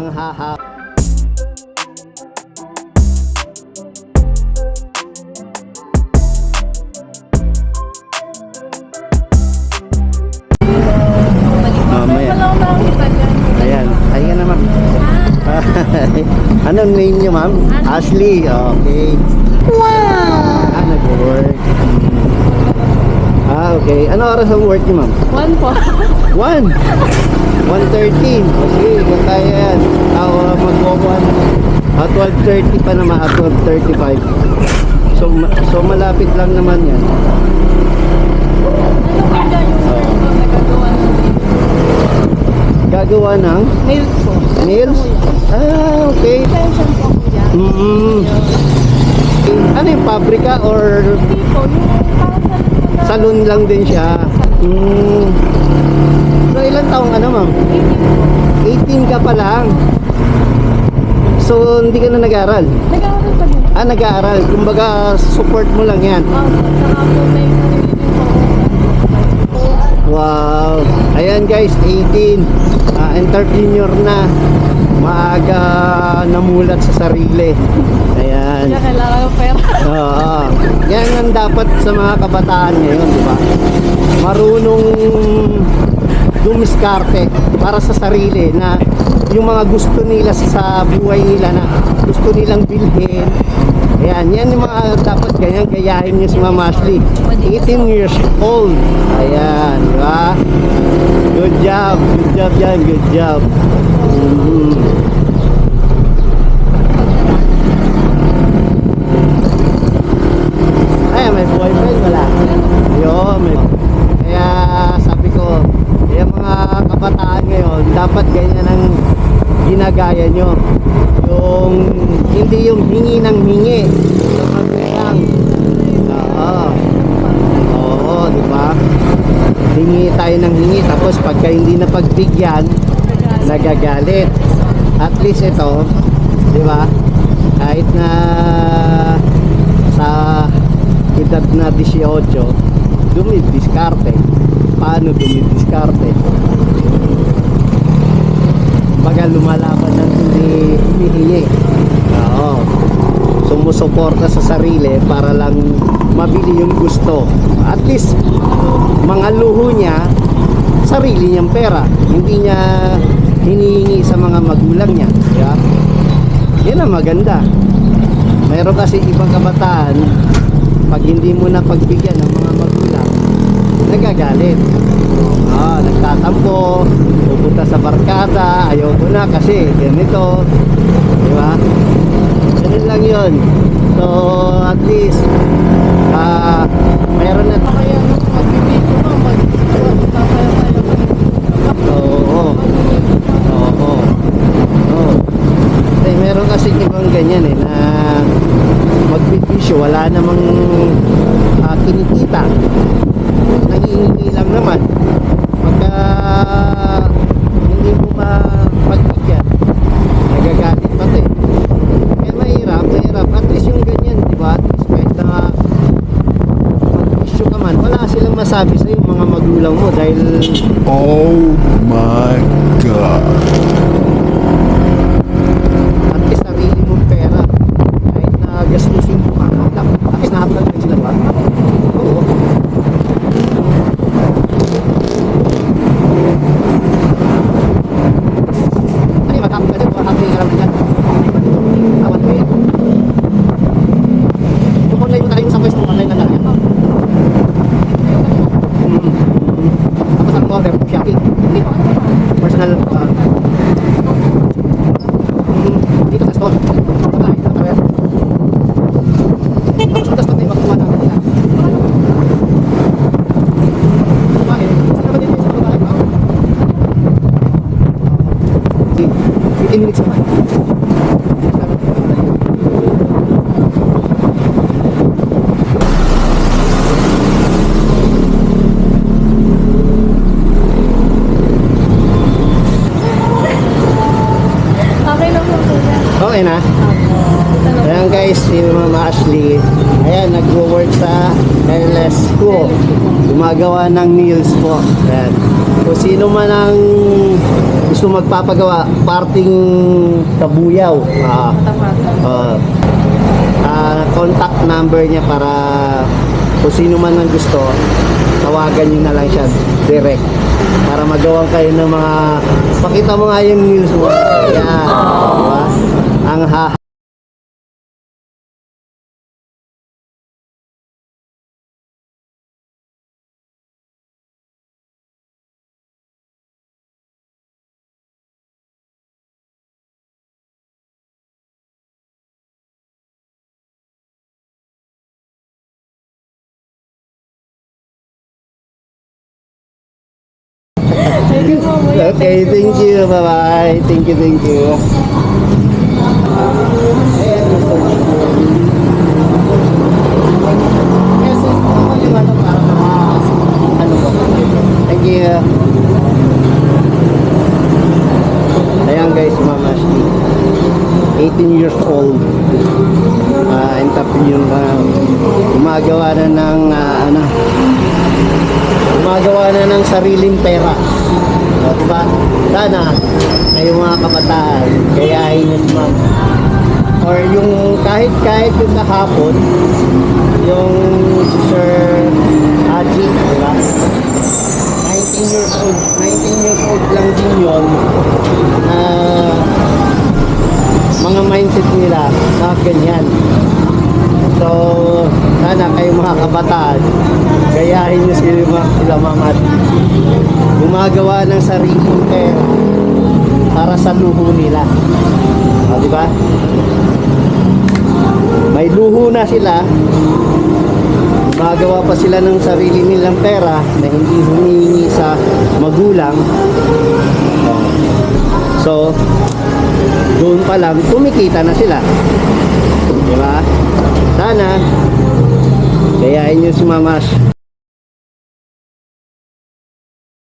ang haha. Mamaya. Ayan, ay ka na ma'am. Anong name niyo ma'am? Ashley. Okay. Wow! Nag-work. Okay. Ano oras ang work niyo ma'am? 1 po. 1? 1:30. Sige, kung kaya yan. Mag-1. 12:30 pa naman. 12:35. So malapit lang naman yan. Ano kaya yung nagagawa Gagawa ng nails po? nails? Okay. Extension po kuya. Ano yung pabrika or Hindi po, yung parang salon lang din siya? So ilang taong ano ma'am? 18 ka pa lang. So hindi ka na nag-aaral? Nag-aaral pa din. Nag-aaral. Kumbaga support mo lang yan. Saka po may sarili din po. Wow. Ayan guys, 18. Entrepreneur na. Maaga namulat sa sarili. Ayan. Kaya kailangan ng pera. Oo. Yan ang dapat sa mga kabataan ngayon, di ba? Marunong dumiskarte para sa sarili na yung mga gusto nila sa buhay nila na gusto nilang bilhin. Ayan, yan yung mga dapat ganyan gayahin nyo si Ma'am Ashley. 18 years old. Ayan, di ba? Good job. Good job yan. Good job. Ay, may boyfriend wala. Yo, may. Kaya sabi ko, yung mga kabataan ngayon, dapat ganyan ang ginagaya nyo. Yung hindi yung hingi ng hingi sa magulang. Oo, di ba? Hingi tayo ng hingi, tapos pagka hindi na pagbigyan, nagagalit. At least ito, di ba? Kahit na sa edad na 18, dumidiskarte. Paano dumidiskarte? Baga lumalaban ng hinihingi. Oo. Sumusuporta sa sarili para lang mabili yung gusto. At least mga luho niya sarili niyang pera. Hindi niya hinihingi sa mga magulang niya. Yeah? Yan ang maganda. Mayroon kasi ibang kabataan, pag hindi mo na pagbigyan ng mga magulang, nagagalit. Nagtatampo, pupunta sa barkada, ayaw ko na kasi ganito. Di ba? Ganun lang yun. So, at least, mayroon na. Kaya nung magbibigyo ka, Oo. Eh, meron kasi ibang ganyan na magbibisyo, wala namang kinikita. Nangihingi lang naman. Pagka hindi mo pagbigyan, nagagalit pati. Kaya mahirap. At least yung ganyan, di ba? At least kahit na magbisyo ka man, wala silang masabi sa yung mga magulang mo dahil Oh my God. at least sarili mong pera. Kahit na gastusin mo ka, at least nakapag rin sila ba? Oo. Ano yung matapag ka dyan? Happy ka lang dyan. Tawad ko yan. Yung online mo tayo sa pwesto, online na lang yan. Tapos ang order, Shopee. Personal, dito sa store. Babae, tatawid. Tapos yung store na yung magkuha namin nila. Babae, isa naman dito sa babae. 15 minutes naman. Okay lang po kuya. Okay na. Ayan guys, si Ma'am Ashley, ayan, nagwo-work sa LS ko. Gumagawa ng nails po. Ayan. Kung sino man ang gusto magpapagawa, parting kabuyaw. Contact number niya para kung sino man ang gusto, tawagan niyo na lang siya direct para magawa kayo ng mga pakita mo nga yung news mo. Yan, diba? Ang Thank you po, Kuya. Okay, thank you. Bye-bye. Thank you, thank you. Thank you. Ayan guys, si Mama Ashley. 18 years old. Entrepreneur na. Gumagawa na ng gumagawa na ng sariling pera. O, diba? Sana, kayong mga kabataan, gayahin nyo si Ma'am. Or yung kahit yung kahapon, yung si Sir Haji, diba? 19 years old lang din yun. Mga mindset nila na ganyan. So, sana kayong mga kabataan, gayahin nyo sila Mama at gumagawa ng sariling pera para sa luho nila. O, di ba? May luho na sila, gumagawa pa sila ng sarili nilang pera na hindi humingi sa magulang. So, doon pa lang, kumikita na sila. Di ba? Sana, gayahin nyo si Mama